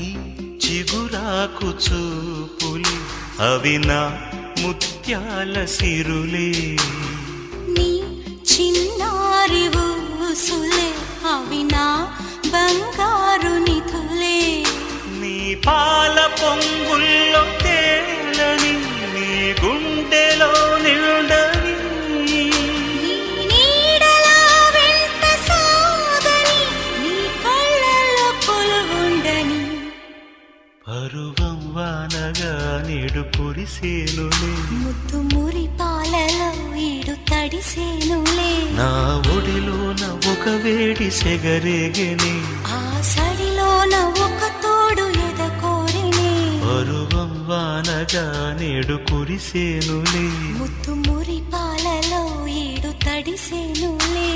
నీ చిగురాకు చూపులే అవి నా ముత్యాల సిరులే, నీ చిన్నారి ఊసులే అవి నా బంగారు నిధులే, నీ పాల పొంగుల్లో తేలని నీ గుండెలో నిండని, నీ నీడలా వెంట సాగని నీ కళ్ళలో కొలువుండని. పరువం వానగా నేడు కురిసేనులే, ముద్దు మురి పాలలో ఈడు తడిసేనులే, నా ఒడిలోన ఒక వేడి సెగరేగెనే, ఆ సడిలోన ఒక తోడు ఎదకోరినే. పరువం వానగా నేడు కురిసేనులే, ముద్దు మురి పాలలో ఈడు తడిసేనులే.